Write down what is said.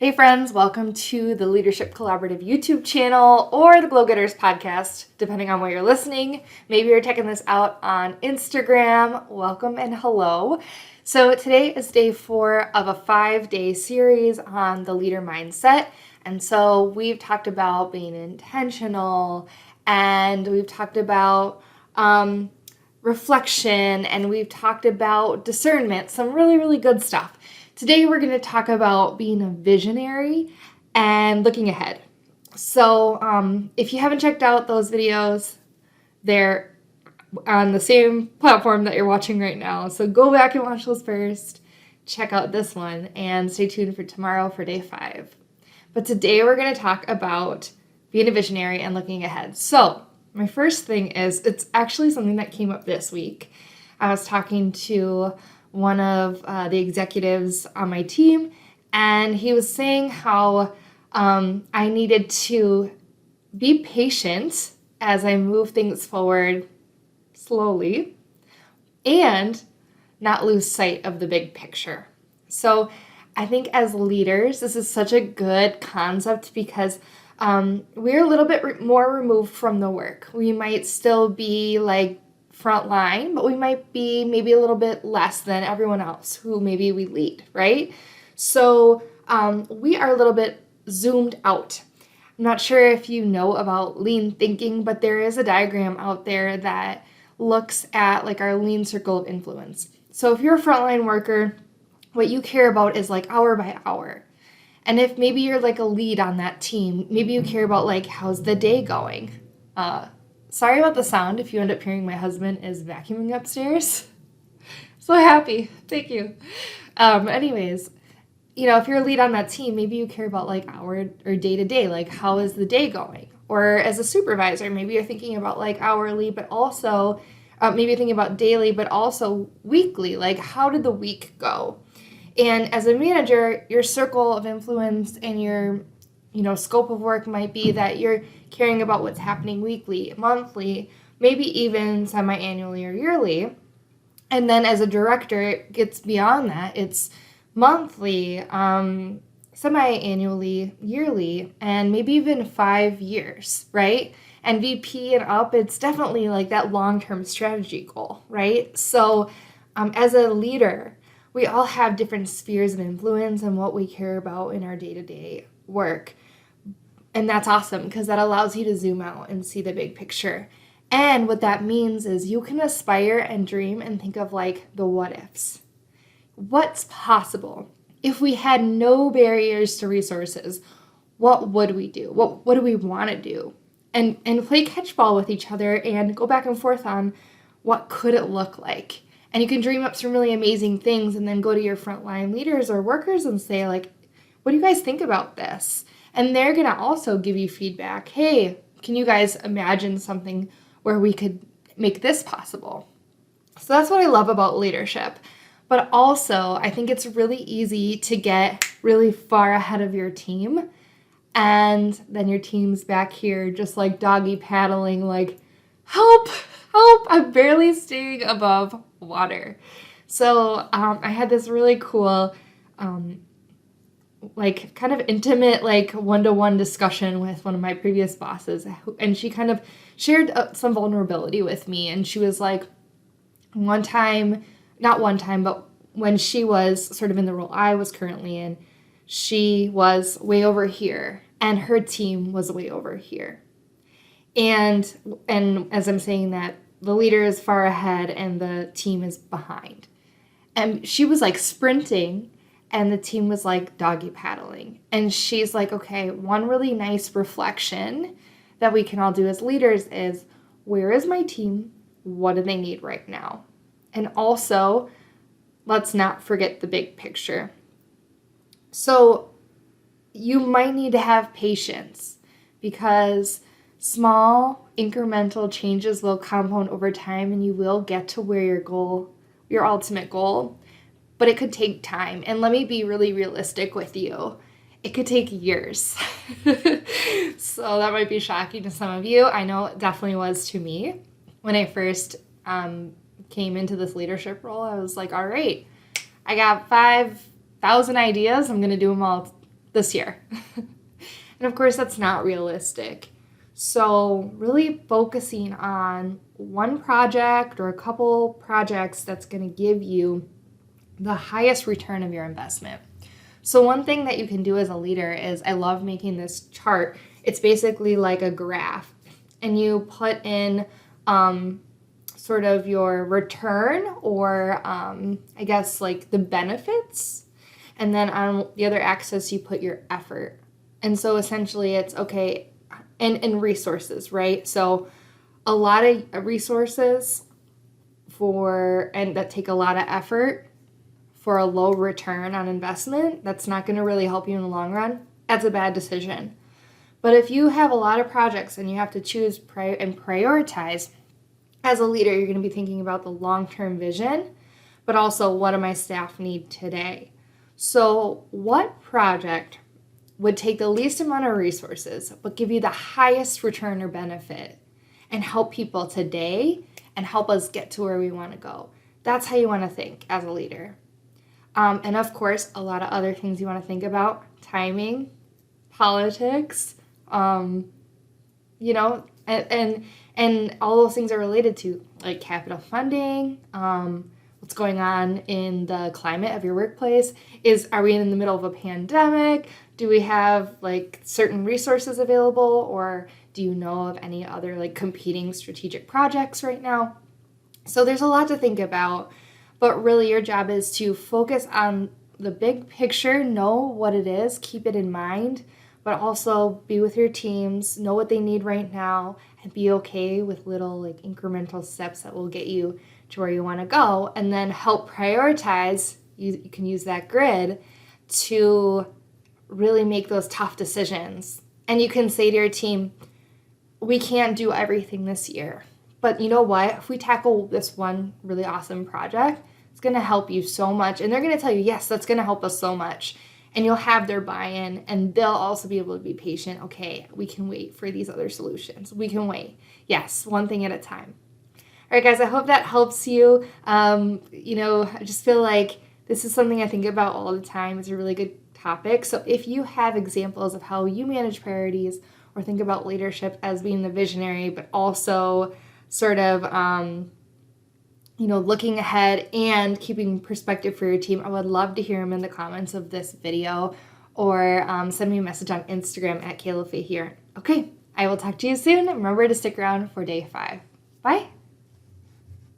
Hey friends, welcome to the Leadership Collaborative YouTube channel or the Glow Getters podcast, depending on where you're listening. Maybe you're checking this out on Instagram. Welcome and hello. So today is day 4 of a 5-day series on the leader mindset. And so we've talked about being intentional, and we've talked about reflection, and we've talked about discernment, some really good stuff. Today we're going to talk about being a visionary and looking ahead. So if you haven't checked out those videos, they're on the same platform that you're watching right now. So go back and watch those first, check out this one, and stay tuned for tomorrow for day 5. But today we're going to talk about being a visionary and looking ahead. So my first thing is, it's actually something that came up this week. I was talking to one of the executives on my team, and he was saying how I needed to be patient as I move things forward slowly and not lose sight of the big picture. So I think as leaders, this is such a good concept because we're a little bit more removed from the work. We might still be like front line, but we might be maybe a little bit less than everyone else who maybe we lead, right? So we are a little bit zoomed out. I'm not sure if you know about lean thinking, but there is a diagram out there that looks at like our lean circle of influence. So if you're a frontline worker, what you care about is like hour by hour. And if maybe you're like a lead on that team, maybe you care about like, how's the day going? Sorry about the sound if you end up hearing my husband is vacuuming upstairs. So happy. Thank you. Anyways, if you're a lead on that team, maybe you care about like hour or day to day, like how is the day going? Or as a supervisor, maybe you're thinking about like hourly, but also maybe thinking about daily, but also weekly, like how did the week go? And as a manager, your circle of influence and your scope of work might be that you're caring about what's happening weekly, monthly, maybe even semi-annually or yearly. And then as a director, it gets beyond that. It's monthly, semi-annually, yearly, and maybe even 5 years, right? And VP and up, it's definitely like that long-term strategy goal, right? So as a leader, we all have different spheres of influence and what we care about in our day-to-day work. And that's awesome because that allows you to zoom out and see the big picture. And what that means is you can aspire and dream and think of like the what ifs. What's possible? If we had no barriers to resources, what would we do? What do we want to do? And play catchball with each other and go back and forth on what could it look like. And you can dream up some really amazing things and then go to your frontline leaders or workers and say like, what do you guys think about this? And they're going to also give you feedback. Hey, can you guys imagine something where we could make this possible? So that's what I love about leadership. But also, I think it's really easy to get really far ahead of your team. And then your team's back here just like doggy paddling, like, help, I'm barely staying above water. So I had this really cool like kind of intimate, like one-to-one discussion with one of my previous bosses. And she kind of shared some vulnerability with me. And she was like, not one time, but when she was sort of in the role I was currently in, she was way over here and her team was way over here. And as I'm saying that, the leader is far ahead and the team is behind. And she was like sprinting and the team was like doggy paddling. And she's like, okay, one really nice reflection that we can all do as leaders is, where is my team? What do they need right now? And also, let's not forget the big picture. So you might need to have patience because small incremental changes will compound over time and you will get to where your ultimate goal. But it could take time. And let me be really realistic with you. It could take years. So that might be shocking to some of you. I know it definitely was to me. When I first came into this leadership role, I was like, all right, I got 5,000 ideas. I'm going to do them all this year. And of course, that's not realistic. So really focusing on one project or a couple projects that's going to give you the highest return of your investment. So one thing that you can do as a leader is, I love making this chart. It's basically like a graph, and you put in sort of your return, or I guess like the benefits, and then on the other axis you put your effort. And so essentially it's okay, and resources, right? So a lot of resources and that take a lot of effort for a low return on investment, that's not going to really help you in the long run. That's a bad decision. But if you have a lot of projects and you have to choose and prioritize, as a leader, you're going to be thinking about the long-term vision, but also what do my staff need today? So what project would take the least amount of resources but give you the highest return or benefit and help people today and help us get to where we want to go? That's how you want to think as a leader. And of course, a lot of other things you want to think about: timing, politics, and all those things are related to like capital funding, what's going on in the climate of your workplace. Are we in the middle of a pandemic? Do we have like certain resources available, or do you know of any other like competing strategic projects right now? So there's a lot to think about, but really your job is to focus on the big picture, know what it is, keep it in mind, but also be with your teams, know what they need right now, and be okay with little like incremental steps that will get you to where you want to go, and then help prioritize. You can use that grid to really make those tough decisions. And you can say to your team, we can't do everything this year, but you know what? If we tackle this one really awesome project, it's going to help you so much. And they're going to tell you, yes, that's going to help us so much. And you'll have their buy-in, and they'll also be able to be patient. Okay, we can wait for these other solutions. We can wait. Yes, one thing at a time. All right, guys, I hope that helps you. I just feel like this is something I think about all the time. It's a really good topic. So if you have examples of how you manage priorities or think about leadership as being the visionary, but also sort of, looking ahead and keeping perspective for your team, I would love to hear them in the comments of this video, or send me a message on Instagram at Fahey-Ahrndt. Okay, I will talk to you soon. Remember to stick around for day 5. Bye.